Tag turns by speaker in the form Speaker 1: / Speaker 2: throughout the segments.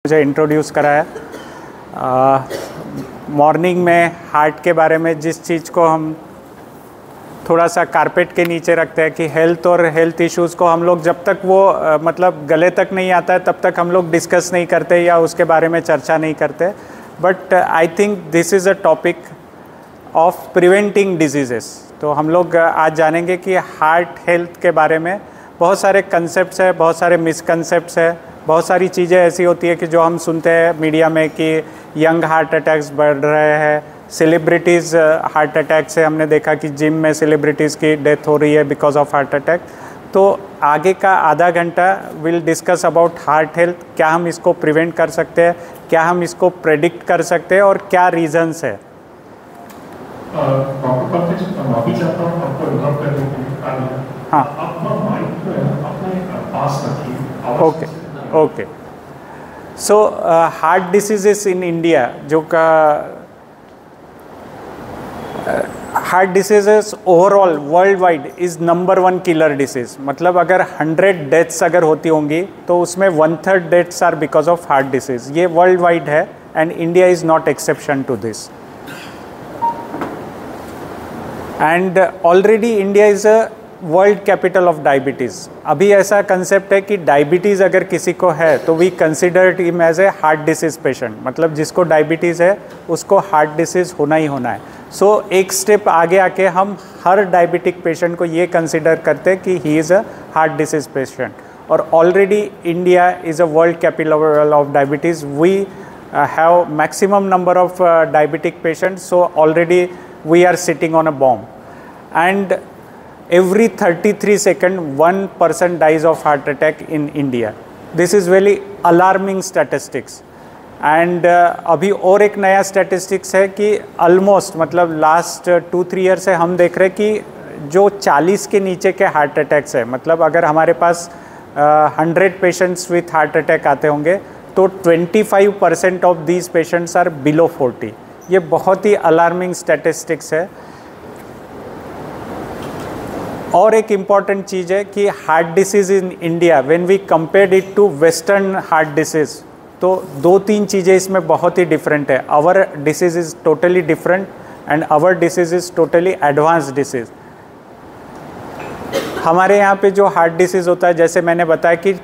Speaker 1: मुझे इंट्रोड्यूस कराया। मॉर्निंग में हार्ट के बारे में जिस चीज़ को हम थोड़ा सा कारपेट के नीचे रखते हैं कि हेल्थ और हेल्थ इश्यूज़ को हम लोग जब तक वो मतलब गले तक नहीं आता है तब तक हम लोग डिस्कस नहीं करते या उसके बारे में चर्चा नहीं करते। But I think this is a topic of preventing diseases. तो हम लोग आज जानेंगे कि हार्ट हेल्थ के बारे में बहुत सारे कंसेप्ट्स है, बहुत सारे मिसकंसेप्ट्स है, बहुत सारी चीज़ें ऐसी होती है कि जो हम सुनते हैं मीडिया में कि यंग हार्ट अटैक्स बढ़ रहे हैं, सेलिब्रिटीज़ हार्ट अटैक से हमने देखा कि जिम में सेलिब्रिटीज़ की डेथ हो रही है बिकॉज ऑफ हार्ट अटैक। तो आगे का आधा घंटा will discuss about heart health, क्या हम इसको प्रिवेंट कर सकते हैं, क्या हम इसको प्रेडिक्ट कर सकते हैं और क्या रीजंस है। हाँ, okay. So heart diseases in India, जो का heart diseases overall world wide is number 1 killer disease. मतलब अगर 100 डेथ्स अगर होती होंगी तो उसमें 1/3 deaths are because of heart disease. ये वर्ल्ड वाइड है and India is not exception to this. And already India is a world capital of diabetes. अभी ऐसा कंसेप्ट है कि डायबिटीज़ अगर किसी को है तो we considered him as a heart disease patient. मतलब जिसको डायबिटीज़ है उसको हार्ट डिसीज़ होना ही होना है। सो एक स्टेप आगे आके हम हर डायबिटिक पेशेंट को ये कंसिडर करते हैं कि he is a heart disease patient. और already India is a world capital of diabetes. We have maximum number of diabetic patients, so already we are sitting on a bomb. And every 33 seconds, 1 person dies of heart attack in India. This is very alarming statistics. And अभी और एक नया statistics है कि almost मतलब last 2-3 years से हम देख रहे हैं कि जो 40 के नीचे के हार्ट अटैक्स है, मतलब अगर हमारे पास 100 पेशेंट्स विथ हार्ट अटैक आते होंगे तो 25% of these patients are below 40। ये बहुत ही अलार्मिंग स्टैटिस्टिक्स है। और एक इम्पॉर्टेंट चीज़ है कि heart disease in India when we compare it to western heart disease, तो 2-3 चीज़ें इसमें बहुत ही डिफरेंट है। Our disease is totally different and our disease is totally advance disease. हमारे यहाँ पे जो हार्ट डिसीज़ होता है, जैसे मैंने बताया कि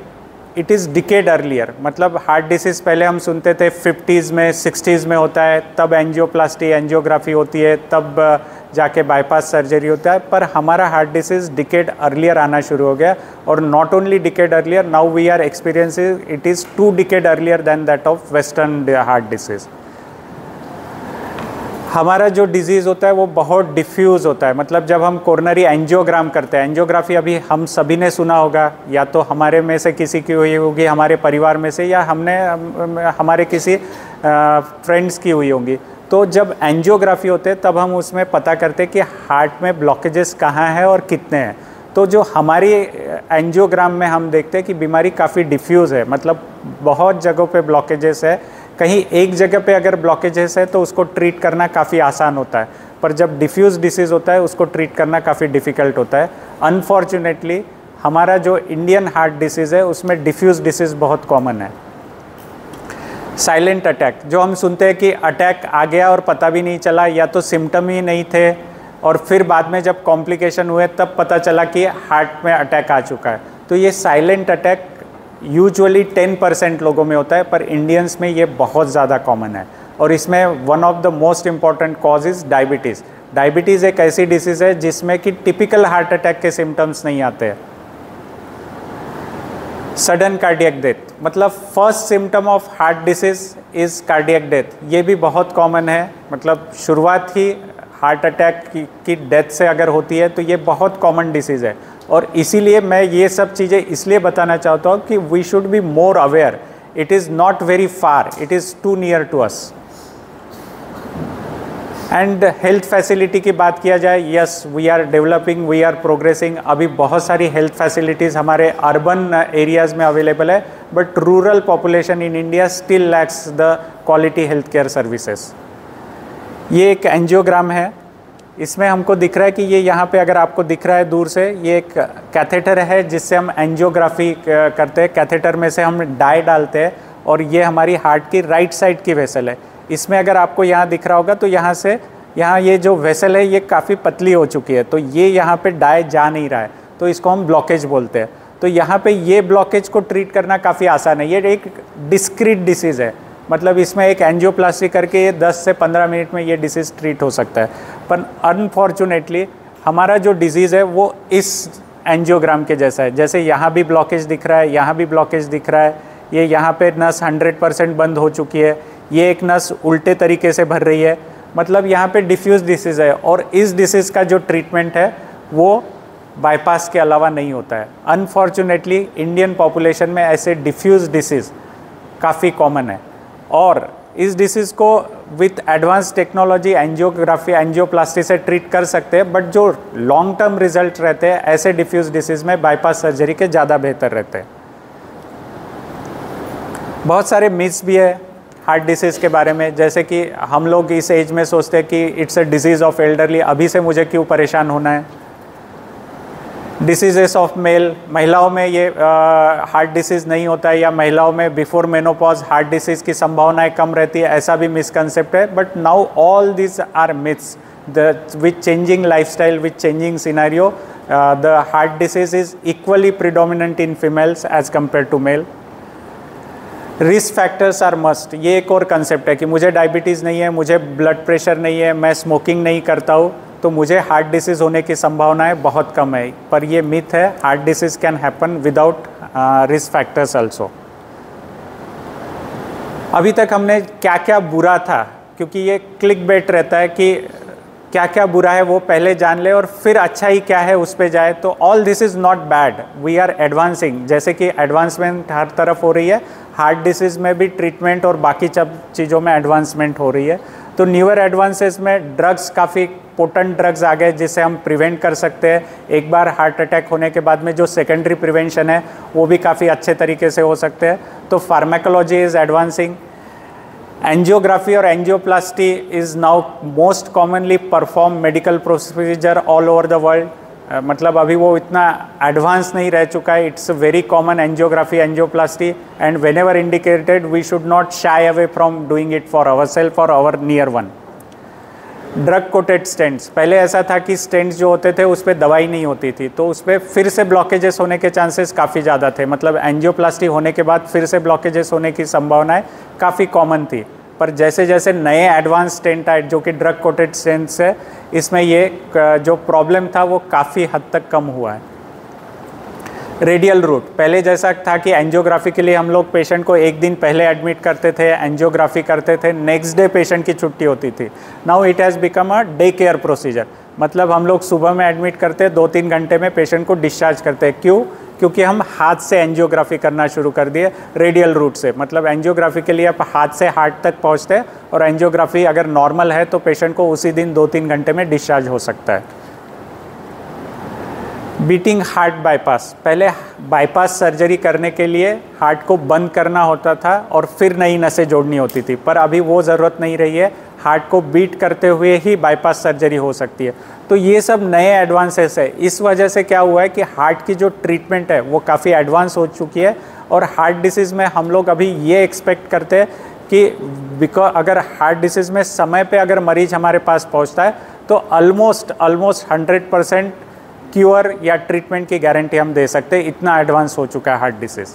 Speaker 1: इट इज़ डिकेड अर्लियर। मतलब हार्ट डिसीज़ पहले हम सुनते थे 50s में 60s में होता है, तब एंजियोप्लास्टी एंजियोग्राफी होती है, तब जाके बाईपास सर्जरी होता है। पर हमारा हार्ट डिसीज़ डिकेड अर्लियर आना शुरू हो गया। और not only decade earlier, now we are experiencing it is 2 decade earlier than that of western heart disease. हमारा जो डिज़ीज़ होता है वो बहुत डिफ्यूज़ होता है। मतलब जब हम कोरोनरी एंजियोग्राम करते हैं, एंजियोग्राफी अभी हम सभी ने सुना होगा, या तो हमारे में से किसी की हुई होगी, हमारे परिवार में से, या हमने हमारे किसी फ्रेंड्स की हुई होंगी। तो जब एंजियोग्राफी होते हैं तब हम उसमें पता करते हैं कि हार्ट में ब्लॉकेजेस कहाँ हैं और कितने हैं। तो जो हमारी एंजियोग्राम में हम देखते हैं कि बीमारी काफ़ी डिफ्यूज़ है, मतलब बहुत जगहों पे ब्लॉकेजेस है। कहीं एक जगह पे अगर ब्लॉकेजेस है तो उसको ट्रीट करना काफ़ी आसान होता है, पर जब डिफ्यूज़ डिसीज़ होता है उसको ट्रीट करना काफ़ी डिफ़िकल्ट होता है। अनफॉर्चुनेटली हमारा जो इंडियन हार्ट डिसीज़ है उसमें डिफ्यूज़ डिसीज़ बहुत कॉमन है। साइलेंट अटैक, जो हम सुनते हैं कि अटैक आ गया और पता भी नहीं चला, या तो सिम्टम ही नहीं थे और फिर बाद में जब कॉम्प्लिकेशन हुए तब पता चला कि हार्ट में अटैक आ चुका है। तो ये साइलेंट अटैक यूजुअली 10% लोगों में होता है, पर इंडियंस में ये बहुत ज़्यादा कॉमन है। और इसमें one of the most important cause is diabetes. Diabetes एक ऐसी डिसीज़ है जिसमें कि टिपिकल हार्ट अटैक के सिम्टम्स नहीं आते हैं। सडन कार्डियक डेथ, मतलब first symptom of heart disease is cardiac death. ये भी बहुत कॉमन है। मतलब शुरुआत ही हार्ट अटैक की डेथ से अगर होती है तो ये बहुत कॉमन डिसीज़ है। और इसीलिए मैं ये सब चीज़ें इसलिए बताना चाहता हूँ कि we should be more aware. It is not very far, it is too near to us. And health facility की बात किया जाए, yes we are developing, we are progressing. अभी बहुत सारी हेल्थ फैसिलिटीज़ हमारे अर्बन एरियाज़ में अवेलेबल है, but rural population in India still lacks the quality health care services. ये एक एंजियोग्राम है, इसमें हमको दिख रहा है कि ये यहाँ पे अगर आपको दिख रहा है दूर से, ये एक कैथेटर है जिससे हम एंजियोग्राफी करते हैं। कैथेटर में से हम डाई डालते हैं और ये हमारी हार्ट की राइट साइड की वेसल है। इसमें अगर आपको यहाँ दिख रहा होगा तो यहाँ से यहाँ ये जो वेसल है ये काफ़ी पतली हो चुकी है, तो ये यहाँ पे डाई जा नहीं रहा है, तो इसको हम ब्लॉकेज बोलते हैं। तो यहाँ पे ये ब्लॉकेज को ट्रीट करना काफ़ी आसान है। ये एक डिस्क्रीट डिसीज़ है, मतलब इसमें एक एंजियोप्लास्टी करके ये 10 से 15 मिनट में ये डिसीज़ ट्रीट हो सकता है। पर अनफॉर्चुनेटली हमारा जो डिजीज़ है वो इस एंजियोग्राम के जैसा है। जैसे यहाँ भी ब्लॉकेज दिख रहा है, यहाँ भी ब्लॉकेज दिख रहा है, ये यहाँ पे नस 100% बंद हो चुकी है, ये एक नस उल्टे तरीके से भर रही है, मतलब यहाँ पे डिफ्यूज़ डिसीज़ है। और इस डिसीज़ का जो ट्रीटमेंट है वो बाईपास के अलावा नहीं होता है। अनफॉर्चुनेटली इंडियन पॉपुलेशन में ऐसे डिफ्यूज़ डिसीज़ काफ़ी कॉमन है, और इस डिसीज़ को with advance technology angiography angioplasty से ट्रीट कर सकते हैं, बट जो लॉन्ग टर्म रिजल्ट रहते हैं ऐसे डिफ्यूज़ डिसीज़ में बाईपास सर्जरी के ज़्यादा बेहतर रहते हैं। बहुत सारे मिथ्स भी है हार्ट डिसीज़ के बारे में, जैसे कि हम लोग इस एज में सोचते हैं कि it's a disease of elderly, अभी से मुझे क्यों परेशान होना है। डिसीजेस ऑफ मेल, महिलाओं में ये हार्ट डिसीज़ नहीं होता है, या महिलाओं में बिफोर मेनोपॉज हार्ट डिसीज़ की संभावनाएं कम रहती है, ऐसा भी मिसकंसेप्ट है। But now all this are myths. With changing lifestyle, with changing scenario, the heart disease is equally predominant in females as compare to male. Risk factors are must, ये एक और कंसेप्ट है कि मुझे डायबिटीज़ नहीं है, मुझे ब्लड प्रेशर नहीं है, मैं स्मोकिंग नहीं करता हूँ, तो मुझे हार्ट डिसीज़ होने की संभावनाएं बहुत कम है। पर ये मिथ है, heart disease can happen without risk factors also. अभी तक हमने क्या क्या बुरा था, क्योंकि ये क्लिक बेट रहता है कि क्या क्या बुरा है वो पहले जान ले और फिर अच्छा ही क्या है उस पे जाए। तो all this is not bad, we are advancing. जैसे कि एडवांसमेंट हर तरफ हो रही है, हार्ट डिसीज़ में भी ट्रीटमेंट और बाकी चीज़ों में एडवांसमेंट हो रही है। तो न्यूअर एडवांसेस में ड्रग्स, काफ़ी पोटेंट ड्रग्स आ गए जिससे हम प्रिवेंट कर सकते हैं। एक बार हार्ट अटैक होने के बाद में जो सेकेंडरी प्रिवेंशन है वो भी काफ़ी अच्छे तरीके से हो सकते हैं। तो फार्माकोलॉजी इज़ एडवांसिंग। एंजियोग्राफी और angioplasty is now most commonly perform medical procedure all over the world. मतलब अभी वो इतना एडवांस नहीं रह चुका है। It's very common angiography angioplasty, and whenever indicated we should not shy away from doing it for our self और our near one. Drug coated stents, पहले ऐसा था कि स्टेंट्स जो होते थे उस पर दवाई नहीं होती थी, तो उस पर फिर से ब्लॉकेजेस होने के चांसेस काफ़ी ज़्यादा थे। मतलब एंजियोप्लास्टी होने के बाद फिर से ब्लॉकेजेस होने की संभावनाएं काफ़ी कॉमन थी। पर जैसे जैसे नए एडवांस स्टेंट आए जो कि ड्रग कोटेड स्टेंट्स है, इसमें ये जो प्रॉब्लम था वो काफ़ी हद तक कम हुआ है। रेडियल रूट, पहले जैसा था कि एंजियोग्राफी के लिए हम लोग पेशेंट को एक दिन पहले एडमिट करते थे, एंजियोग्राफी करते थे, नेक्स्ट डे पेशेंट की छुट्टी होती थी। Now it has become a day care procedure. मतलब हम लोग सुबह में एडमिट करते हैं, 2-3 घंटे में पेशेंट को डिस्चार्ज करते हैं। क्यों? क्योंकि हम हाथ से एंजियोग्राफी करना शुरू कर दिए रेडियल रूट से। मतलब एंजियोग्राफी के लिए आप हाथ से हार्ट तक पहुँचते हैं, और एंजियोग्राफी अगर नॉर्मल है तो पेशेंट को उसी दिन 2-3 घंटे में डिस्चार्ज हो सकता है। बीटिंग हार्ट बाईपास, पहले बाईपास सर्जरी करने के लिए हार्ट को बंद करना होता था और फिर नई नसें जोड़नी होती थी, पर अभी वो ज़रूरत नहीं रही है। हार्ट को बीट करते हुए ही बाईपास सर्जरी हो सकती है। तो ये सब नए एडवांसेस है। इस वजह से क्या हुआ है कि हार्ट की जो ट्रीटमेंट है वो काफ़ी एडवांस हो चुकी है, और हार्ट डिसीज़ में हम लोग अभी ये एक्सपेक्ट करते हैं कि अगर हार्ट डिसीज़ में समय पे अगर मरीज हमारे पास पहुंचता है तो ऑलमोस्ट 100% क्योर या ट्रीटमेंट की गारंटी हम दे सकते हैं। इतना एडवांस हो चुका है हार्ट डिसीज़।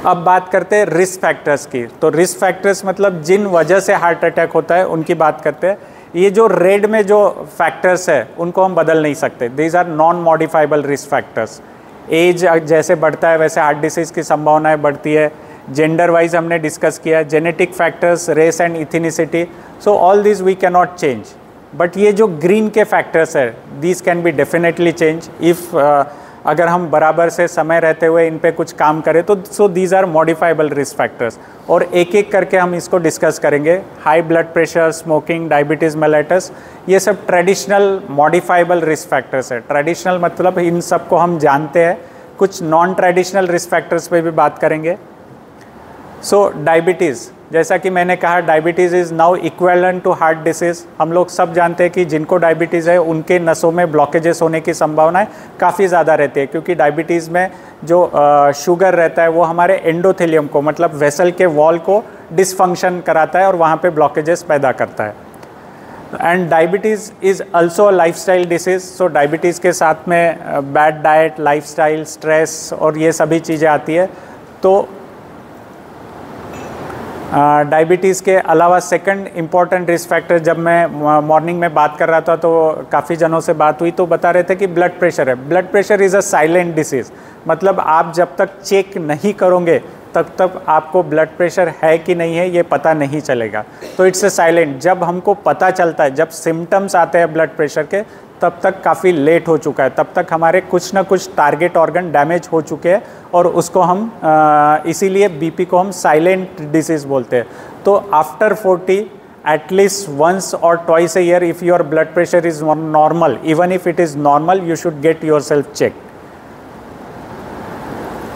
Speaker 1: अब बात करते हैं रिस्क फैक्टर्स की। तो रिस्क फैक्टर्स मतलब जिन वजह से हार्ट अटैक होता है उनकी बात करते हैं। ये जो रेड में जो फैक्टर्स है उनको हम बदल नहीं सकते। These are non modifiable risk factors. Age जैसे बढ़ता है वैसे हार्ट डिसीज़ की संभावनाएं बढ़ती है। जेंडर वाइज हमने डिस्कस किया, genetic factors, race and ethnicity, so all this we can not change. But ये जो ग्रीन के फैक्टर्स है, these can be definitely change if अगर हम बराबर से समय रहते हुए इन पे कुछ काम करें तो। So these are modifiable risk factors, और एक एक करके हम इसको डिस्कस करेंगे। High blood pressure, smoking, diabetes mellitus, ये सब ट्रेडिशनल मॉडिफाइबल रिस्क फैक्टर्स है। ट्रेडिशनल मतलब इन सब को हम जानते हैं। कुछ नॉन ट्रेडिशनल रिस्क फैक्टर्स पे भी बात करेंगे। सो डायबिटीज़, जैसा कि मैंने कहा diabetes is now equivalent to heart disease. हम लोग सब जानते हैं कि जिनको डायबिटीज़ है उनके नसों में ब्लॉकेजेस होने की संभावनाएं काफ़ी ज़्यादा रहती है, क्योंकि डायबिटीज़ में जो शुगर रहता है वो हमारे एंडोथेलियम को, मतलब वेसल के वॉल को डिसफंक्शन कराता है और वहाँ पे ब्लॉकेजेस पैदा करता है। And diabetes is also lifestyle disease. So diabetes के साथ में बैड डाइट, लाइफस्टाइल, स्ट्रेस और ये सभी चीज़ें आती है। तो डायबिटीज़ के अलावा सेकंड इम्पॉर्टेंट रिस्क फैक्टर, जब मैं मॉर्निंग में बात कर रहा था तो काफ़ी जनों से बात हुई तो बता रहे थे कि ब्लड प्रेशर है। Blood pressure is a silent disease, मतलब आप जब तक चेक नहीं करोगे तब तक आपको ब्लड प्रेशर है कि नहीं है ये पता नहीं चलेगा। तो इट्स अ साइलेंट। जब हमको पता चलता है, जब सिम्टम्स आते हैं ब्लड प्रेशर के, तब तक काफ़ी लेट हो चुका है, तब तक हमारे कुछ ना कुछ टारगेट ऑर्गन डैमेज हो चुके हैं और उसको हम इसीलिए बीपी को हम साइलेंट डिसीज़ बोलते हैं। तो आफ्टर 40 एटलीस्ट वंस और twice a year if your blood pressure is normal, even if it is normal, you should get yourself check.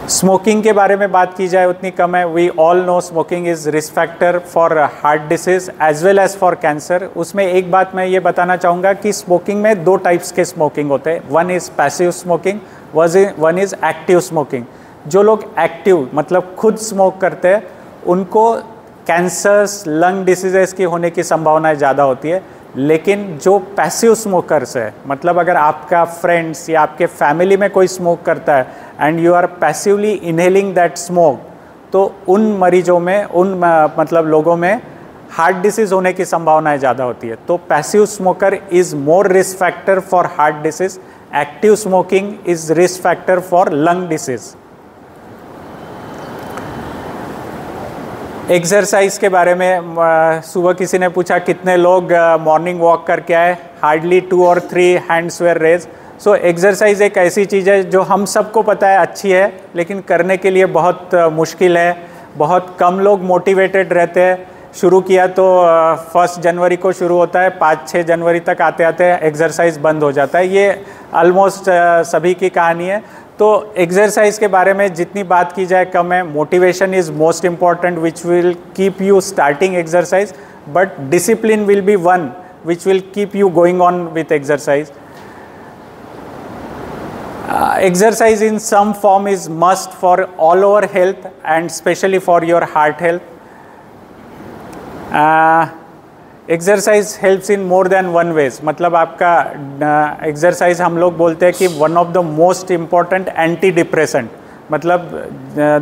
Speaker 1: Smoking के बारे में बात की जाए उतनी कम है। We all know smoking is risk factor for heart disease as well as for cancer. उसमें एक बात मैं ये बताना चाहूँगा कि स्मोकिंग में दो टाइप्स के स्मोकिंग होते हैं। One is passive smoking, one is active smoking. जो लोग एक्टिव मतलब खुद स्मोक करते हैं उनको कैंसर्स, लंग डिसीजेस की होने की संभावनाएं ज़्यादा होती है। लेकिन जो पैसिव स्मोकर्स है, मतलब अगर आपका फ्रेंड्स या आपके फैमिली में कोई स्मोक करता है and you are passively inhaling that smoke, तो उन मरीजों में, उन मतलब लोगों में हार्ट डिसीज़ होने की संभावनाएं ज़्यादा होती है। तो passive smoker is more risk factor for heart disease, active smoking is risk factor for lung disease. Exercise के बारे में सुबह किसी ने पूछा कितने लोग मॉर्निंग वॉक करके आए, हार्डली 2 और 3 hands were raise. So exercise एक ऐसी चीज़ है जो हम सबको पता है अच्छी है, लेकिन करने के लिए बहुत मुश्किल है। बहुत कम लोग मोटिवेटेड रहते हैं। शुरू किया तो 1 जनवरी को शुरू होता है, 5-6 जनवरी तक आते आते एक्सरसाइज बंद हो जाता है। ये ऑलमोस्ट सभी की कहानी है। तो एक्सरसाइज के बारे में जितनी बात की जाए कम है। Motivation is most important which will keep you starting exercise, but discipline will be one which will keep you going on with exercise. Exercise in some form is must for all our health and especially for your heart health. Exercise helps in more than one ways. मतलब आपका exercise हम लोग बोलते हैं कि one of the most important antidepressant, मतलब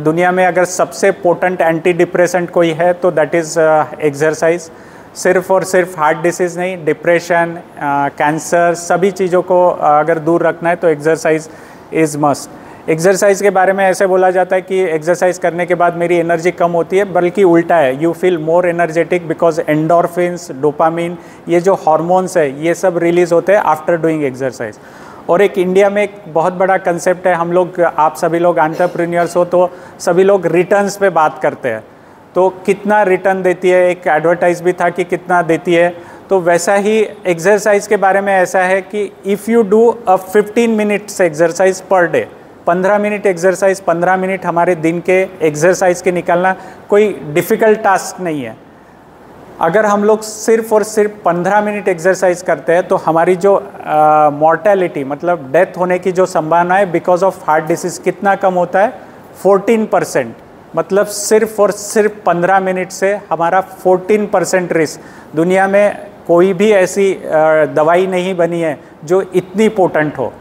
Speaker 1: दुनिया में अगर सबसे पोटेंट एंटी डिप्रेसेंट कोई है तो दैट इज़ एक्सरसाइज। सिर्फ और सिर्फ हार्ट डिसीज़ नहीं, डिप्रेशन, कैंसर, सभी चीज़ों को अगर दूर रखना है तो एक्सरसाइज इज़ मस्ट। एक्सरसाइज के बारे में ऐसे बोला जाता है कि एक्सरसाइज करने के बाद मेरी एनर्जी कम होती है, बल्कि उल्टा है, you feel more energetic because endorphins, dopamine, ये जो हार्मोन्स है ये सब रिलीज़ होते हैं आफ्टर डूइंग एक्सरसाइज। और एक इंडिया में एक बहुत बड़ा कंसेप्ट है, हम लोग, आप सभी लोग एंटरप्रेन्योर्स हो तो सभी लोग रिटर्न्स पे बात करते हैं। तो कितना रिटर्न देती है, एक एडवर्टाइज भी था कि कितना देती है, तो वैसा ही एक्सरसाइज के बारे में ऐसा है कि if you do a 15 minutes exercise per day, 15 minute exercise, 15 minute हमारे दिन के एक्सरसाइज के निकालना कोई डिफ़िकल्ट टास्क नहीं है। अगर हम लोग सिर्फ और सिर्फ 15 मिनट एक्सरसाइज करते हैं तो हमारी जो मॉर्टेलिटी मतलब डेथ होने की जो संभावना है बिकॉज ऑफ हार्ट डिसीज़ कितना कम होता है, 14%। मतलब सिर्फ और सिर्फ 15 मिनट से हमारा 14% रिस्क। दुनिया में कोई भी ऐसी दवाई नहीं बनी है जो इतनी पोटेंट हो,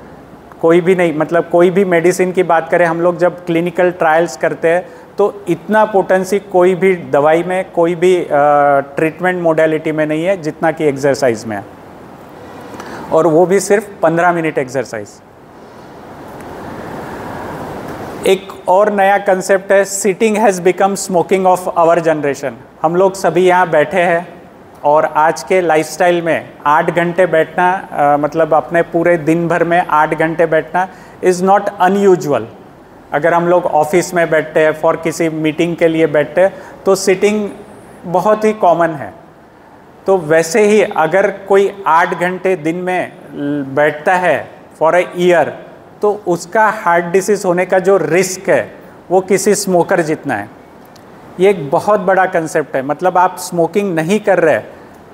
Speaker 1: कोई भी नहीं। मतलब कोई भी मेडिसिन की बात करें, हम लोग जब क्लिनिकल ट्रायल्स करते हैं तो इतना पोटेंसी कोई भी दवाई में, कोई भी ट्रीटमेंट मोडेलिटी में नहीं है जितना कि एक्सरसाइज में है, और वो भी सिर्फ 15 मिनट एक्सरसाइज। एक और नया कंसेप्ट है, sitting has become smoking of our generation. हम लोग सभी यहाँ बैठे हैं और आज के लाइफस्टाइल में 8 घंटे बैठना, मतलब अपने पूरे दिन भर में 8 घंटे बैठना इज़ नॉट अनयूजुअल। अगर हम लोग ऑफिस में बैठते हैं, फॉर किसी मीटिंग के लिए बैठते हैं, तो सिटिंग बहुत ही कॉमन है। तो वैसे ही अगर कोई 8 घंटे दिन में बैठता है फॉर अ ईयर, तो उसका हार्ट डिसीज़ होने का जो रिस्क है वो किसी स्मोकर जितना है। ये एक बहुत बड़ा कंसेप्ट है। मतलब आप स्मोकिंग नहीं कर रहे,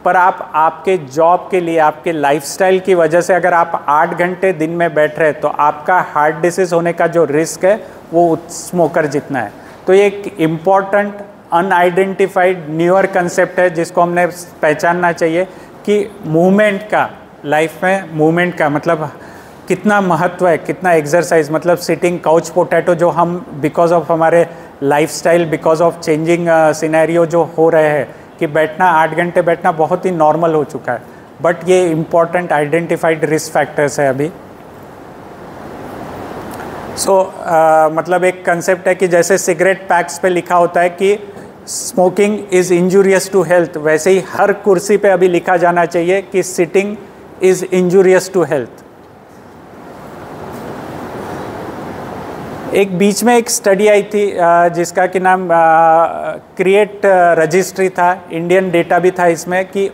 Speaker 1: पर आप आपके जॉब के लिए, आपके लाइफस्टाइल की वजह से अगर आप 8 घंटे दिन में बैठ रहे तो आपका हार्ट डिसीज़ होने का जो रिस्क है वो स्मोकर जितना है। तो ये एक इम्पॉर्टेंट अनआइडेंटिफाइड न्यूअर कंसेप्ट है जिसको हमने पहचानना चाहिए कि मूवमेंट का, लाइफ में मूवमेंट का मतलब कितना महत्व है, कितना एक्सरसाइज, मतलब सिटिंग काउच पोटैटो जो हम बिकॉज ऑफ हमारे lifestyle, because of changing scenario जो हो रहे हैं कि बैठना 8 घंटे बैठना बहुत ही नॉर्मल हो चुका है, बट ये इम्पॉर्टेंट आइडेंटिफाइड रिस्क फैक्टर्स है अभी। मतलब एक कंसेप्ट है कि जैसे सिगरेट पैक्स पे लिखा होता है कि smoking is injurious to health, वैसे ही हर कुर्सी पे अभी लिखा जाना चाहिए कि sitting is injurious to health. एक बीच में एक स्टडी आई थी जिसका कि नाम क्रिएट रजिस्ट्री था, इंडियन डेटा भी था इसमें, कि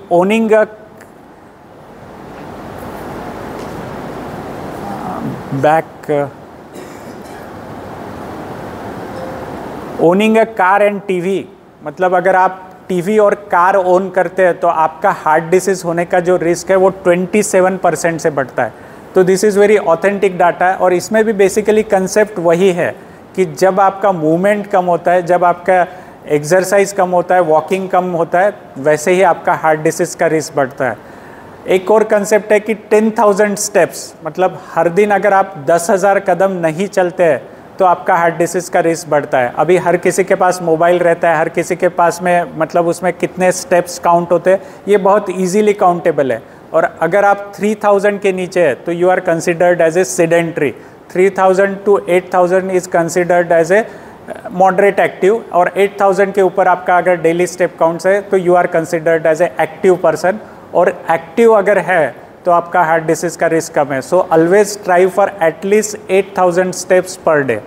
Speaker 1: owning a car and TV, मतलब अगर आप टीवी और कार ओन करते हैं तो आपका हार्ट डिसीज़ होने का जो रिस्क है वो 27% से बढ़ता है। तो this is very authentic data, और इसमें भी बेसिकली कंसेप्ट वही है कि जब आपका मूवमेंट कम होता है, जब आपका एक्सरसाइज कम होता है, वॉकिंग कम होता है, वैसे ही आपका हार्ट डिसीज़ का रिस्क बढ़ता है। एक और कंसेप्ट है कि 10,000 स्टेप्स, मतलब हर दिन अगर आप 10,000 कदम नहीं चलते हैं तो आपका हार्ट डिसीज़ का रिस्क बढ़ता है। अभी हर किसी के पास मोबाइल रहता है, हर किसी के पास में मतलब उसमें कितने स्टेप्स काउंट होते हैं ये बहुत ईजीली काउंटेबल है। और अगर आप 3000 के नीचे है तो you are considered as a sedentary, 3000 to 8000 is considered as a moderate active, और 8000 के ऊपर आपका अगर डेली स्टेप काउंट्स है तो you are considered as a active person, और एक्टिव अगर है तो आपका हार्ट डिसीज़ का रिस्क कम है। So always try for at least 8000 steps per day.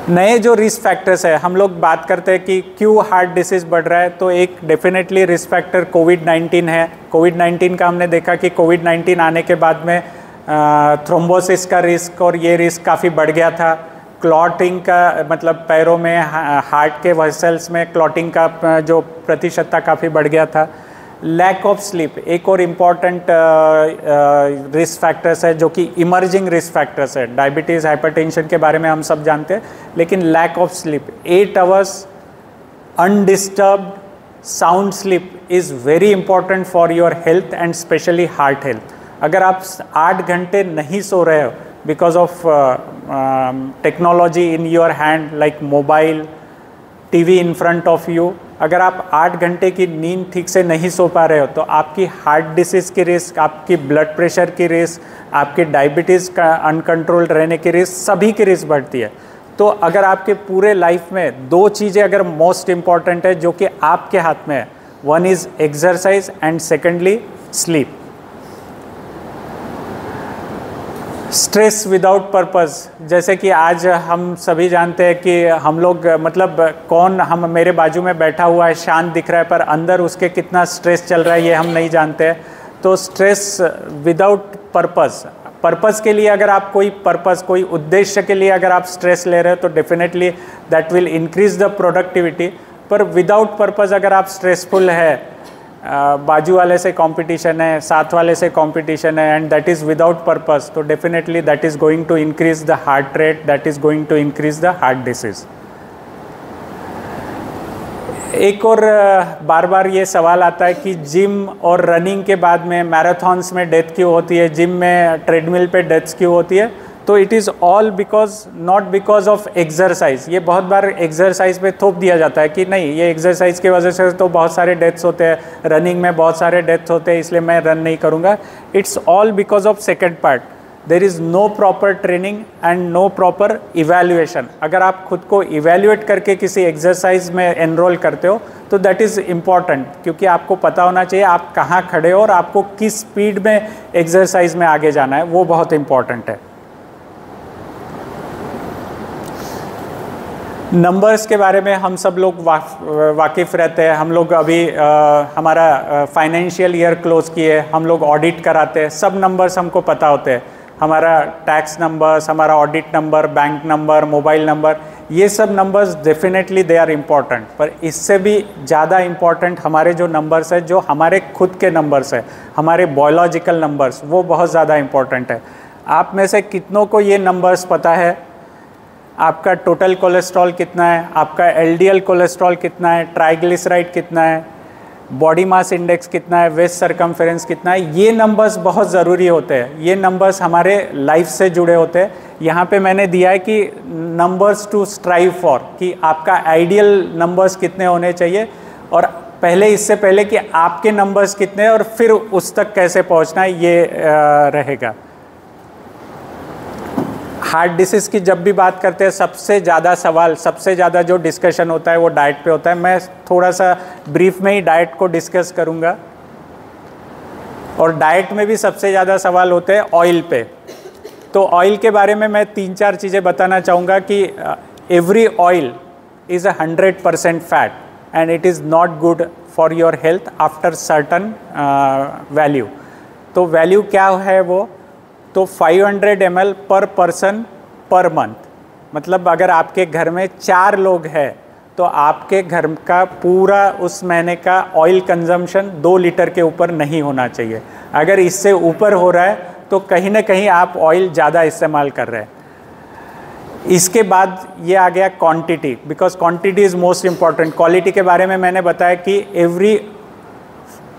Speaker 1: नए जो रिस्क फैक्टर्स है, हम लोग बात करते हैं कि क्यों हार्ट डिसीज़ बढ़ रहा है, तो एक डेफिनेटली रिस्क फैक्टर कोविड-19 है। कोविड-19 का हमने देखा कि कोविड-19 आने के बाद में थ्रोम्बोसिस का रिस्क और ये रिस्क काफ़ी बढ़ गया था। क्लॉटिंग का मतलब पैरों में, हार्ट के वेसल्स में क्लॉटिंग का जो प्रतिशतता काफ़ी बढ़ गया था। लैक ऑफ स्लीप एक और इम्पॉर्टेंट रिस्क फैक्टर्स है जो कि इमर्जिंग रिस्क फैक्टर्स है। डायबिटीज़, हाइपरटेंशन के बारे में हम सब जानते हैं, लेकिन lack of sleep, 8 hours undisturbed sound sleep is very important for your health and specially heart health. अगर आप 8 घंटे नहीं सो रहे हो because of technology in your hand like mobile, TV in front of you, अगर आप 8 घंटे की नींद ठीक से नहीं सो पा रहे हो तो आपकी हार्ट डिसीज़ की रिस्क, आपकी ब्लड प्रेशर की रिस्क, आपकी डायबिटीज़ का अनकंट्रोल्ड रहने की रिस्क, सभी की रिस्क बढ़ती है। तो अगर आपके पूरे लाइफ में 2 चीज़ें अगर मोस्ट इम्पॉर्टेंट है जो कि आपके हाथ में है, one is exercise and secondly sleep. Stress without purpose, जैसे कि आज हम सभी जानते हैं कि हम लोग मतलब कौन हम मेरे बाजू में बैठा हुआ है शांत दिख रहा है, पर अंदर उसके कितना स्ट्रेस चल रहा है ये हम नहीं जानते हैं। तो स्ट्रेस विदाउट पर्पस, पर्पस के लिए अगर आप कोई पर्पस, कोई उद्देश्य के लिए अगर आप स्ट्रेस ले रहे हो तो definitely that will increase the productivity. पर विदाउट पर्पस अगर आप स्ट्रेसफुल है, बाजू वाले से कंपटीशन है, साथ वाले से कंपटीशन है, and that is without purpose, तो definitely that is going to increase the heart rate, that is going to increase the heart disease. एक और बार बार ये सवाल आता है कि जिम और रनिंग के बाद में मैराथन्स में डेथ क्यों होती है, जिम में ट्रेडमिल पे डेथ्स क्यों होती है। तो it is all because, not because of exercise. ये बहुत बार एक्सरसाइज पे थोप दिया जाता है कि नहीं ये एक्सरसाइज की वजह से तो बहुत सारे डेथ्स होते हैं, रनिंग में बहुत सारे डेथ्स होते हैं इसलिए मैं रन नहीं करूँगा। It's all because of second part, there is no proper training and no proper evaluation. अगर आप खुद को इवैल्यूएट करके किसी एक्सरसाइज में एनरोल करते हो तो दैट इज़ इम्पॉर्टेंट, क्योंकि आपको पता होना चाहिए आप कहाँ खड़े हो और आपको किस स्पीड में एक्सरसाइज में आगे जाना है, वो बहुत इम्पॉर्टेंट है। नंबर्स के बारे में हम सब लोग वाकिफ़ रहते हैं। हम लोग अभी हमारा फाइनेंशियल ईयर क्लोज किए, हम लोग ऑडिट कराते हैं, सब नंबर्स हमको पता होते हैं। हमारा टैक्स नंबर्स, हमारा audit number, bank number, mobile number, ये सब numbers definitely they are important, पर इससे भी ज़्यादा इम्पॉर्टेंट हमारे जो नंबर्स है, जो हमारे खुद के नंबर्स है, हमारे बायोलॉजिकल नंबर्स, वो बहुत ज़्यादा इम्पॉर्टेंट है। आप में से कितनों को ये नंबर्स पता है? आपका टोटल कोलेस्ट्रॉल कितना है, आपका एलडीएल कोलेस्ट्रॉल कितना है, ट्राइग्लिसराइड कितना है, बॉडी मास इंडेक्स कितना है, वेस्ट सरकमफेरेंस कितना है, ये नंबर्स बहुत ज़रूरी होते हैं। ये नंबर्स हमारे लाइफ से जुड़े होते हैं। यहाँ पे मैंने दिया है कि नंबर्स टू स्ट्राइव फॉर, कि आपका आइडियल नंबर्स कितने होने चाहिए, और पहले इससे पहले कि आपके नंबर्स कितने हैं और फिर उस तक कैसे पहुँचना है, ये रहेगा। हार्ट डिसीज़ की जब भी बात करते हैं, सबसे ज़्यादा सवाल, सबसे ज़्यादा जो डिस्कशन होता है वो डाइट पे होता है। मैं थोड़ा सा ब्रीफ में ही डाइट को डिस्कस करूँगा। और डाइट में भी सबसे ज़्यादा सवाल होते हैं ऑयल पे। तो ऑयल के बारे में मैं 3-4 चीज़ें बताना चाहूँगा कि every oil is 100% fat and it is not good for your health after certain value. तो वैल्यू क्या है वो? तो 500 ml पर पर्सन पर मंथ, मतलब अगर आपके घर में 4 लोग हैं तो आपके घर का पूरा उस महीने का ऑयल कंजम्पशन 2 लीटर के ऊपर नहीं होना चाहिए। अगर इससे ऊपर हो रहा है तो कहीं ना कहीं आप ऑयल ज़्यादा इस्तेमाल कर रहे हैं। इसके बाद ये आ गया quantity, because quantity is most important. Quality के बारे में मैंने बताया कि एवरी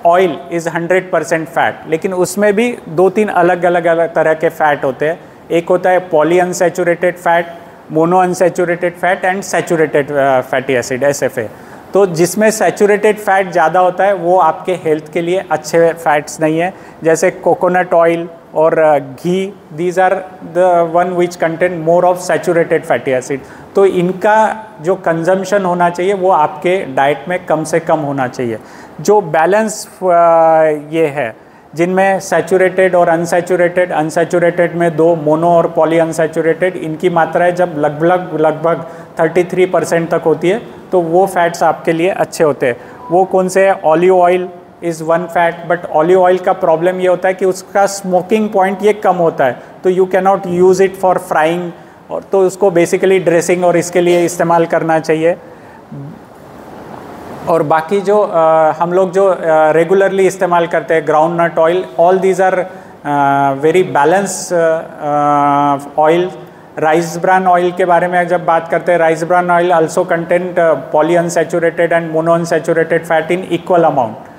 Speaker 1: ऑयल इज़ 100% फैट, लेकिन उसमें भी 2-3 अलग अलग तरह के फ़ैट होते हैं। एक होता है poly unsaturated fat, mono unsaturated fat and saturated fatty acid, SFA। तो जिसमें सैचुरेटेड फैट ज़्यादा होता है वो आपके हेल्थ के लिए अच्छे फैट्स नहीं है, जैसे कोकोनट ऑयल और घी, these are the one which contain more of saturated fatty acid. तो इनका जो कंजम्पशन होना चाहिए वो आपके डाइट में कम से कम होना चाहिए। जो बैलेंस ये है, जिनमें सैचुरेटेड और अनसैचुरेटेड, अनसैचुरेटेड में 2 मोनो और पॉली अनसैचुरेटेड, इनकी मात्राएं जब लगभग 33% तक होती है तो वो फैट्स आपके लिए अच्छे होते हैं। वो कौन से हैं? Olive oil is one fat, but olive oil का प्रॉब्लम ये होता है कि उसका स्मोकिंग पॉइंट ये कम होता है, तो you can not use it for frying, और तो उसको बेसिकली ड्रेसिंग और इसके लिए इस्तेमाल करना चाहिए। और बाकी जो हम लोग जो रेगुलरली इस्तेमाल करते हैं, groundnut oil, all these are very balance oil. Rice bran oil के बारे में जब बात करते हैं, rice bran oil also content polyunsaturated and monounsaturated fat in equal amount.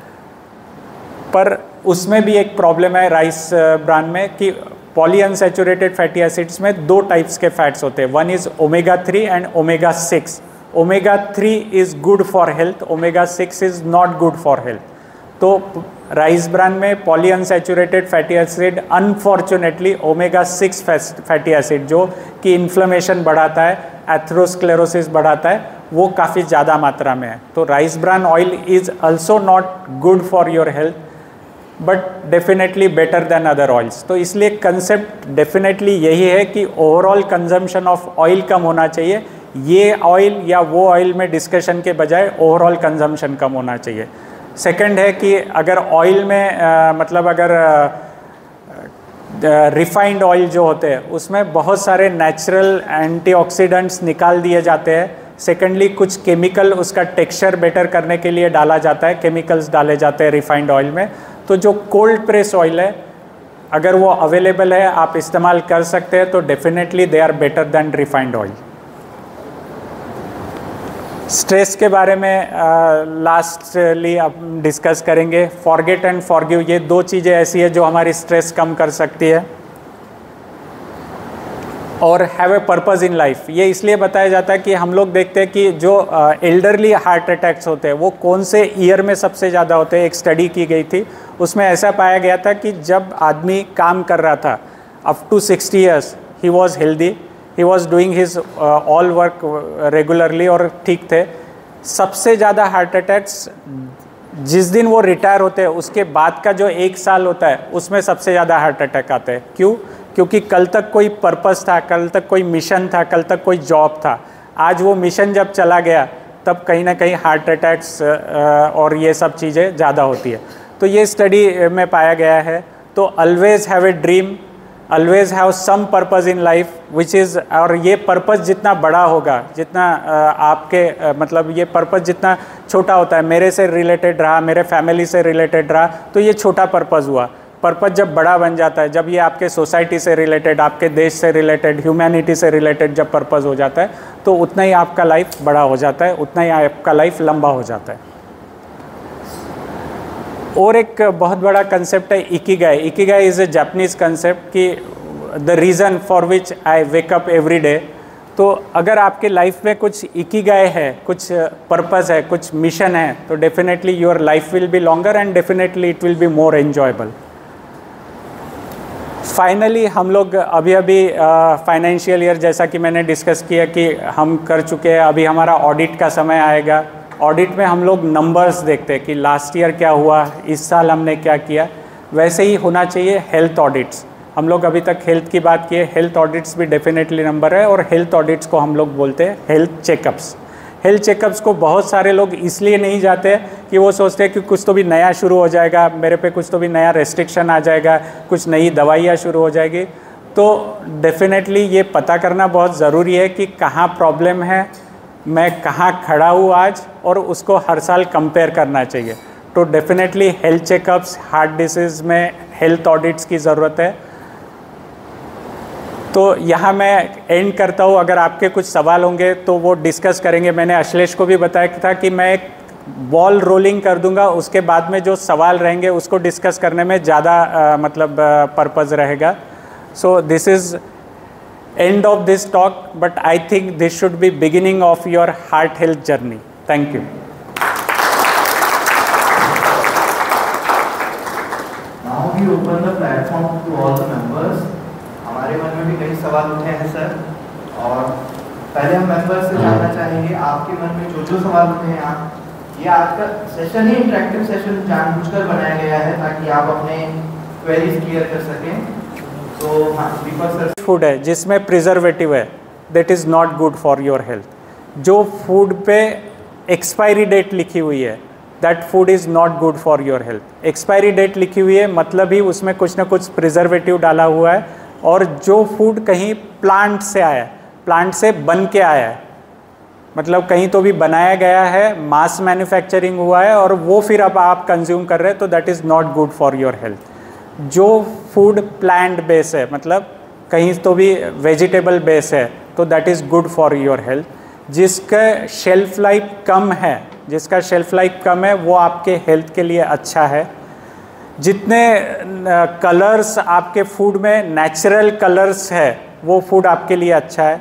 Speaker 1: पर उसमें भी एक प्रॉब्लम है राइस ब्रान में कि पॉली अनसैचुरेटेड फैटी एसिड्स में 2 टाइप्स के फैट्स होते हैं, one is omega 3 and omega 6। Omega 3 is good for health, omega 6 is not good for health. तो राइस ब्रान में poly unsaturated fatty acid, unfortunately omega 6 fatty acid जो कि inflammation बढ़ाता है, एथेरोस्क्लेरोसिस बढ़ाता है, वो काफ़ी ज़्यादा मात्रा में है। तो rice bran oil is also not good for your health, but definitely better than other oils. तो इसलिए कंसेप्ट डेफिनेटली यही है कि ओवरऑल कंजम्पशन ऑफ ऑयल कम होना चाहिए। ये ऑयल या वो ऑयल में डिस्कशन के बजाय ओवरऑल कंजम्पशन कम होना चाहिए। सेकंड है कि अगर ऑयल में मतलब अगर रिफाइंड ऑयल जो होते हैं उसमें बहुत सारे नेचुरल एंटीऑक्सीडेंट्स निकाल दिए जाते हैं। सेकेंडली कुछ केमिकल उसका टेक्सचर बेटर करने के लिए डाला जाता है, केमिकल्स डाले जाते हैं रिफाइंड ऑयल में। तो जो कोल्ड प्रेस ऑयल है, अगर वो अवेलेबल है, आप इस्तेमाल कर सकते हैं, तो definitely they are better than refined oil. Stress के बारे में लास्टली अब डिस्कस करेंगे। फॉरगेट एंड फॉरगिव, ये 2 चीज़ें ऐसी है जो हमारी स्ट्रेस कम कर सकती है। और have a purpose in life, ये इसलिए बताया जाता है कि हम लोग देखते हैं कि जो एल्डरली हार्ट अटैक्स होते हैं वो कौन से ईयर में सबसे ज़्यादा होते हैं। एक स्टडी की गई थी, उसमें ऐसा पाया गया था कि जब आदमी काम कर रहा था up to 60 years, he was healthy, he was doing his all work regularly और ठीक थे। सबसे ज़्यादा हार्ट अटैक्स जिस दिन वो रिटायर होते हैं उसके बाद का जो 1 साल होता है उसमें सबसे ज़्यादा हार्ट अटैक आते हैं। क्यों? क्योंकि कल तक कोई पर्पस था, कल तक कोई मिशन था, कल तक कोई जॉब था। आज वो मिशन जब चला गया तब कहीं ना कहीं हार्ट अटैक्स और ये सब चीज़ें ज़्यादा होती है। तो ये स्टडी में पाया गया है। तो always have a dream, always have some purpose in life which is, और ये पर्पज़ जितना बड़ा होगा, जितना आपके मतलब ये पर्पज़ जितना छोटा होता है, मेरे से रिलेटेड रहा, मेरे फैमिली से रिलेटेड रहा, तो ये छोटा पर्पज़ हुआ। पर्पज़ जब बड़ा बन जाता है, जब ये आपके सोसाइटी से रिलेटेड, आपके देश से रिलेटेड, ह्यूमैनिटी से रिलेटेड जब पर्पज़ हो जाता है, तो उतना ही आपका लाइफ बड़ा हो जाता है, उतना ही आपका लाइफ लंबा हो जाता है। और एक बहुत बड़ा कंसेप्ट है ikigai. Ikigai is a Japanese concept कि the reason for which I wake up every day. तो अगर आपके लाइफ में कुछ इकिगाई है, कुछ पर्पज़ है, कुछ मिशन है, तो definitely your life will be longer and definitely it will be more enjoyable. Finally हम लोग अभी फाइनेंशियल ईयर, जैसा कि मैंने डिस्कस किया कि हम कर चुके हैं, अभी हमारा ऑडिट का समय आएगा। ऑडिट में हम लोग नंबर्स देखते हैं कि लास्ट ईयर क्या हुआ, इस साल हमने क्या किया। वैसे ही होना चाहिए हेल्थ ऑडिट्स। हम लोग अभी तक हेल्थ की बात किए, हेल्थ ऑडिट्स भी डेफिनेटली नंबर है, और हेल्थ ऑडिट्स को हम लोग बोलते हैं हेल्थ चेकअप्स। हेल्थ चेकअप्स को बहुत सारे लोग इसलिए नहीं जाते कि वो सोचते हैं कि कुछ तो भी नया शुरू हो जाएगा, मेरे पे कुछ तो भी नया रेस्ट्रिक्शन आ जाएगा, कुछ नई दवाइयाँ शुरू हो जाएगी। तो डेफिनेटली ये पता करना बहुत ज़रूरी है कि कहाँ प्रॉब्लम है, मैं कहाँ खड़ा हूँ आज, और उसको हर साल कंपेयर करना चाहिए। तो definitely health checkups, heart disease में हेल्थ ऑडिट्स की ज़रूरत है। तो यहाँ मैं एंड करता हूँ। अगर आपके कुछ सवाल होंगे तो वो डिस्कस करेंगे। मैंने अश्लेष को भी बताया था कि मैं एक बॉल रोलिंग कर दूंगा, उसके बाद में जो सवाल रहेंगे उसको डिस्कस करने में ज़्यादा मतलब पर्पज़ रहेगा। So this is end of this talk, but I think this should be beginning of your heart health journey. Thank you.
Speaker 2: Now we open the platform to all the members. हमारे मन में भी कई सवाल उठे हैं sir, और पहले हम मेंबर्स से जानना चाहेंगे आपके मन में जो सवाल उठे हैं। आप ये आज का सेशन ही इंटरेक्टिव सेशन जानबूझकर बनाया गया है ताकि आप अपने क्वेरीज क्लियर कर सकें। तो हाँ, दीपक सर,
Speaker 1: फूड है जिसमें प्रिजर्वेटिव है, that is not good for your health. जो फूड पे एक्सपायरी डेट लिखी हुई है, that food is not good for your health. Expiry date लिखी हुई है मतलब ही उसमें कुछ ना कुछ प्रिजर्वेटिव डाला हुआ है, और जो फूड कहीं प्लांट से आया है, प्लांट से बन के आया है, मतलब कहीं तो भी बनाया गया है, मास मैन्युफैक्चरिंग हुआ है, और वो फिर अब आप कंज्यूम कर रहे हैं, तो that is not good for your health. जो फूड प्लांट बेस है, मतलब कहीं तो भी वेजिटेबल बेस है, तो that is good for your health. जिसका शेल्फ लाइफ कम है, जिसका शेल्फ लाइफ कम है, वो आपके हेल्थ के लिए अच्छा है। जितने कलर्स आपके फूड में नेचुरल कलर्स है, वो फूड आपके लिए अच्छा है।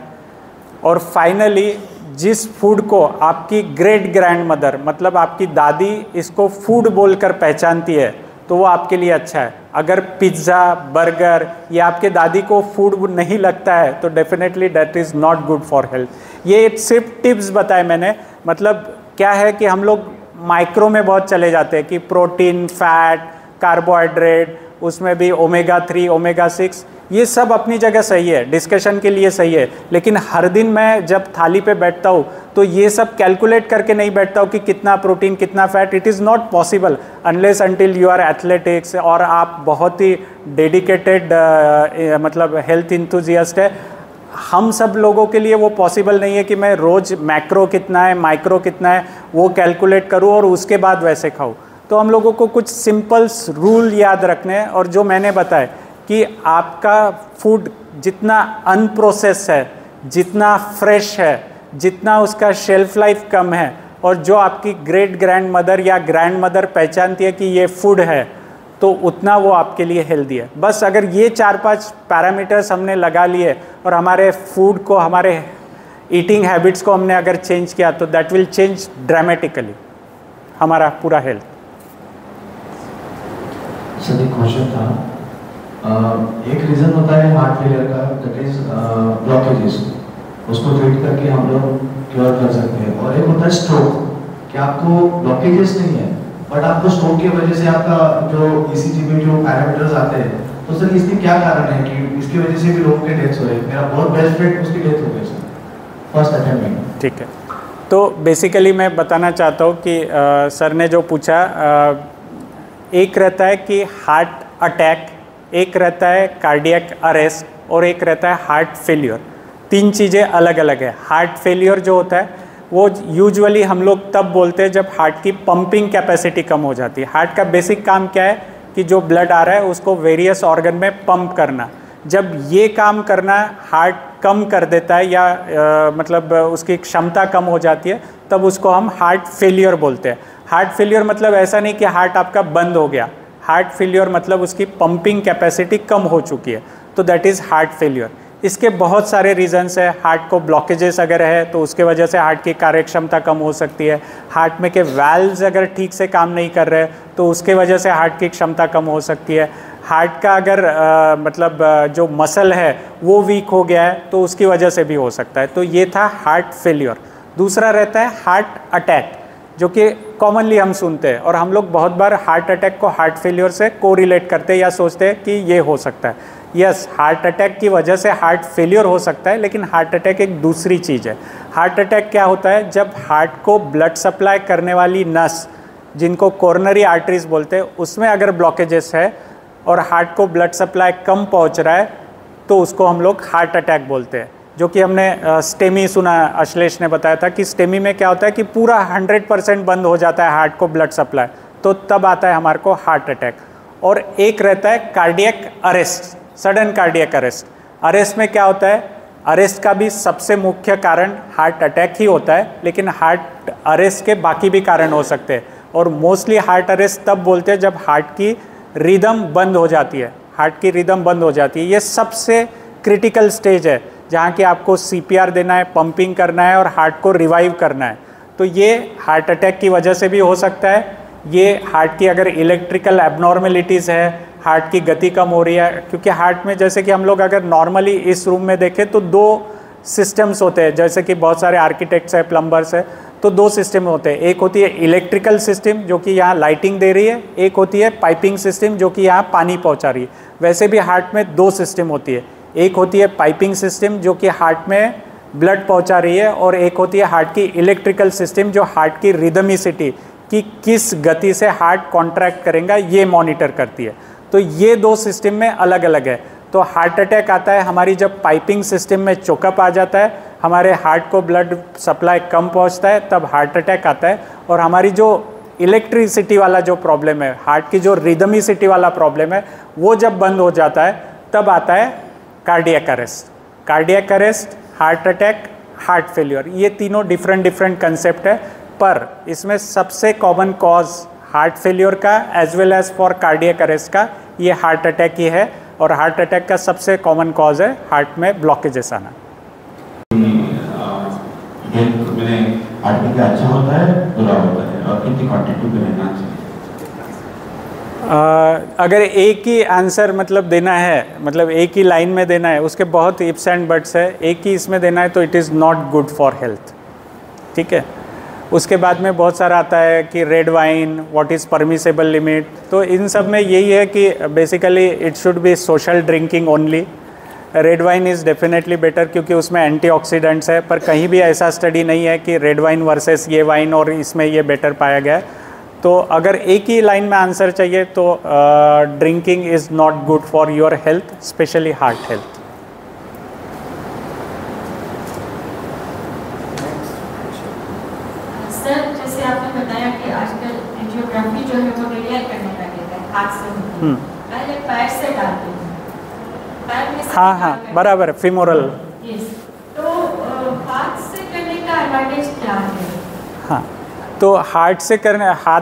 Speaker 1: और फाइनली जिस फूड को आपकी ग्रेट ग्रैंड मदर, मतलब आपकी दादी, इसको फूड बोलकर पहचानती है, तो वो आपके लिए अच्छा है। अगर पिज़्ज़ा, बर्गर, ये आपके दादी को फूड नहीं लगता है, तो definitely that is not good for health. ये सिर्फ टिप्स बताए मैंने, मतलब क्या है कि हम लोग माइक्रो में बहुत चले जाते हैं कि प्रोटीन, फैट, कार्बोहाइड्रेट, उसमें भी ओमेगा 3, ओमेगा 6, ये सब अपनी जगह सही है, डिस्कशन के लिए सही है। लेकिन हर दिन मैं जब थाली पे बैठता हूँ तो ये सब कैलकुलेट करके नहीं बैठता हूँ कि कितना प्रोटीन, कितना fat. It is not possible unless until you are athletics और आप बहुत ही डेडिकेटेड मतलब हेल्थ इंथुजियास्ट है। हम सब लोगों के लिए वो पॉसिबल नहीं है कि मैं रोज़ मैक्रो कितना है, माइक्रो कितना है, वो कैलकुलेट करूँ और उसके बाद वैसे खाऊँ। तो हम लोगों को कुछ सिंपल्स रूल याद रखने हैं, और जो मैंने बताया कि आपका फूड जितना अनप्रोसेस है, जितना फ्रेश है, जितना उसका शेल्फ लाइफ कम है, और जो आपकी ग्रेट ग्रैंड मदर या ग्रैंड मदर पहचानती है कि ये फूड है, तो उतना वो आपके लिए हेल्दी है। बस अगर ये 4-5 पैरामीटर्स हमने लगा लिए और हमारे फूड को, हमारे ईटिंग हैबिट्स को हमने अगर चेंज किया, तो दैट विल चेंज ड्रामेटिकली हमारा पूरा हेल्थ।
Speaker 3: सर एक क्वेश्चन था, एक रीज़न होता है हार्ट फेलियर का, दैट इज ब्लॉकेजेस, उसको ट्रीट करके हम लोग क्योर कर सकते हैं। और एक होता है स्ट्रोक, कि आपको ब्लॉकेजेस नहीं है बट आपको स्ट्रोक की वजह से आपका जो ईसीजी में जो पैरामीटर्स आते हैं, तो सर इसके क्या कारण है कि इसकी वजह से भी लोगों के डेथ्स हो रहे हैं। मेरा बहुत बेस्ट फ्रेंड उसकी डेथ हो गई सर फर्स्ट अटेम्प्ट में।
Speaker 1: ठीक है, तो बेसिकली मैं बताना चाहता हूँ कि सर ने जो पूछा, एक रहता है कि हार्ट अटैक, एक रहता है कार्डियक अरेस्ट और एक रहता है हार्ट फेलियर। तीन चीज़ें अलग अलग है। हार्ट फेलियर जो होता है वो यूजुअली हम लोग तब बोलते हैं जब हार्ट की पंपिंग कैपेसिटी कम हो जाती है। हार्ट का बेसिक काम क्या है कि जो ब्लड आ रहा है उसको वेरियस ऑर्गन में पंप करना। जब ये काम करना हार्ट कम कर देता है या मतलब उसकी क्षमता कम हो जाती है, तब उसको हम हार्ट फेलियर बोलते हैं। हार्ट फेलियर मतलब ऐसा नहीं कि हार्ट आपका बंद हो गया, हार्ट फेलियर मतलब उसकी पंपिंग कैपेसिटी कम हो चुकी है, तो दैट इज़ हार्ट फेलियर। इसके बहुत सारे रीजंस है। हार्ट को ब्लॉकेजेस अगर है तो उसके वजह से हार्ट की कार्यक्षमता कम हो सकती है। हार्ट में के वाल्व्स अगर ठीक से काम नहीं कर रहे तो उसके वजह से हार्ट की क्षमता कम हो सकती है। हार्ट का अगर जो मसल है वो वीक हो गया है तो उसकी वजह से भी हो सकता है। तो ये था हार्ट फेलियर। दूसरा रहता है हार्ट अटैक, जो कि कॉमनली हम सुनते हैं और हम लोग बहुत बार हार्ट अटैक को हार्ट फेलियर से कोरिलेट करते हैं या सोचते हैं कि ये हो सकता है। यस, हार्ट अटैक की वजह से हार्ट फेलियर हो सकता है, लेकिन हार्ट अटैक एक दूसरी चीज़ है। हार्ट अटैक क्या होता है? जब हार्ट को ब्लड सप्लाई करने वाली नस, जिनको कोरोनरी आर्टरीज बोलते हैं, उसमें अगर ब्लॉकेजेस है और हार्ट को ब्लड सप्लाई कम पहुंच रहा है तो उसको हम लोग हार्ट अटैक बोलते हैं। जो कि हमने स्टेमी सुना, अश्लेष ने बताया था कि स्टेमी में क्या होता है कि पूरा 100% बंद हो जाता है हार्ट को ब्लड सप्लाई, तो तब आता है हमारे को हार्ट अटैक। और एक रहता है cardiac arrest, sudden cardiac arrest. Arrest में क्या होता है? अरेस्ट का भी सबसे मुख्य कारण हार्ट अटैक ही होता है, लेकिन हार्ट अरेस्ट के बाकी भी कारण हो सकते हैं। और मोस्टली हार्ट अरेस्ट तब बोलते हैं जब हार्ट की रिदम बंद हो जाती है। हार्ट की रिदम बंद हो जाती है, ये सबसे क्रिटिकल स्टेज है जहाँ कि आपको CPR देना है, पंपिंग करना है और हार्ट को रिवाइव करना है। तो ये हार्ट अटैक की वजह से भी हो सकता है। ये हार्ट की अगर इलेक्ट्रिकल एबनॉर्मेलिटीज़ है, हार्ट की गति कम हो रही है, क्योंकि हार्ट में जैसे कि हम लोग अगर नॉर्मली इस रूम में देखें तो दो सिस्टम्स होते हैं, जैसे कि बहुत सारे आर्किटेक्ट्स है, प्लम्बर्स है, तो दो सिस्टम होते हैं। एक होती है इलेक्ट्रिकल सिस्टम जो कि यहाँ लाइटिंग दे रही है, एक होती है पाइपिंग सिस्टम जो कि यहाँ पानी पहुँचा रही है। वैसे भी हार्ट में दो सिस्टम होती है, एक होती है पाइपिंग सिस्टम जो कि हार्ट में ब्लड पहुँचा रही है, और एक होती है हार्ट की इलेक्ट्रिकल सिस्टम जो हार्ट की रिदमिसिटी कि किस गति से हार्ट कॉन्ट्रैक्ट करेगा ये मॉनिटर करती है। तो ये दो सिस्टम में अलग अलग है। तो हार्ट अटैक आता है हमारी जब पाइपिंग सिस्टम में चोकअप आ जाता है, हमारे हार्ट को ब्लड सप्लाई कम पहुंचता है, तब हार्ट अटैक आता है। और हमारी जो इलेक्ट्रिसिटी वाला जो प्रॉब्लम है, हार्ट की जो रिदमिसिटी वाला प्रॉब्लम है, वो जब बंद हो जाता है तब आता है cardiac arrest. Cardiac arrest, heart attack, heart failure, ये तीनों डिफरेंट कंसेप्ट है, पर इसमें सबसे कॉमन कॉज हार्ट फेलियर का as well as for cardiac arrest का ये हार्ट अटैक ही है। और हार्ट अटैक का सबसे कॉमन कॉज है हार्ट में ब्लॉकेजेस आना।
Speaker 4: मैंने हार्ट का अच्छा होता है, बुरा होता है, और कितनी क्वांटिटी में रहना चाहिए?
Speaker 1: अगर एक ही आंसर मतलब देना है, मतलब एक ही लाइन में देना है, उसके बहुत इफ्स एंड बट्स है। एक ही इसमें देना है तो it is not good for health, ठीक है। उसके बाद में बहुत सारा आता है कि red wine, what is permissible limit. तो इन सब में यही है कि basically it should be social drinking only. Red wine is definitely better क्योंकि उसमें एंटीऑक्सीडेंट्स है, पर कहीं भी ऐसा स्टडी नहीं है कि रेड वाइन वर्सेस ये वाइन और इसमें ये बेटर पाया गया है। तो अगर एक ही लाइन में आंसर चाहिए तो drinking is not good for your health, specially heart health.
Speaker 5: Sir, जैसे आपने बताया कि आजकल एंजियोग्राफी जो है वो रेडियल करने लगे हैं, हाथ से होती है, पहले पैर से डालते हैं, पैर में से
Speaker 1: हाँ बराबर, फीमोरल।
Speaker 5: यस, तो हाथ से करने का एडवांटेज क्या है?
Speaker 1: हाँ, तो हाथ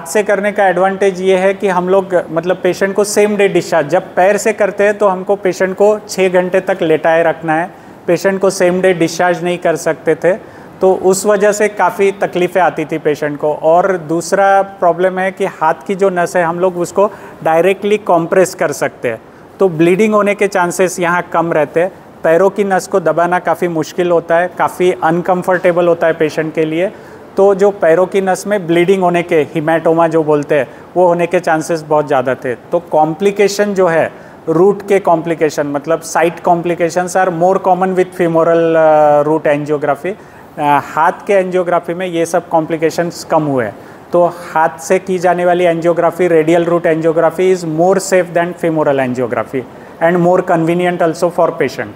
Speaker 1: से करने का एडवांटेज ये है कि हम लोग मतलब पेशेंट को सेम डे डिस्चार्ज, जब पैर से करते हैं तो हमको पेशेंट को 6 घंटे तक लेटाए रखना है, पेशेंट को सेम डे डिस्चार्ज नहीं कर सकते थे, तो उस वजह से काफ़ी तकलीफ़ें आती थी पेशेंट को। और दूसरा प्रॉब्लम है कि हाथ की जो नस है हम लोग उसको डायरेक्टली कॉम्प्रेस कर सकते हैं, तो ब्लीडिंग होने के चांसेस यहाँ कम रहते हैं। पैरों की नस को दबाना काफ़ी मुश्किल होता है, काफ़ी अनकम्फर्टेबल होता है पेशेंट के लिए। तो जो पैरों की नस में ब्लीडिंग होने के, हिमेटोमा जो बोलते हैं, वो होने के चांसेस बहुत ज़्यादा थे। तो कॉम्प्लिकेशन जो है, रूट के कॉम्प्लिकेशन मतलब site complications are more common with femoral route angiography. हाथ के एंजियोग्राफी में ये सब कॉम्प्लिकेशंस कम हुए हैं। तो हाथ से की जाने वाली angiography, radial route angiography is more safe than femoral angiography. and more convenient also for patient.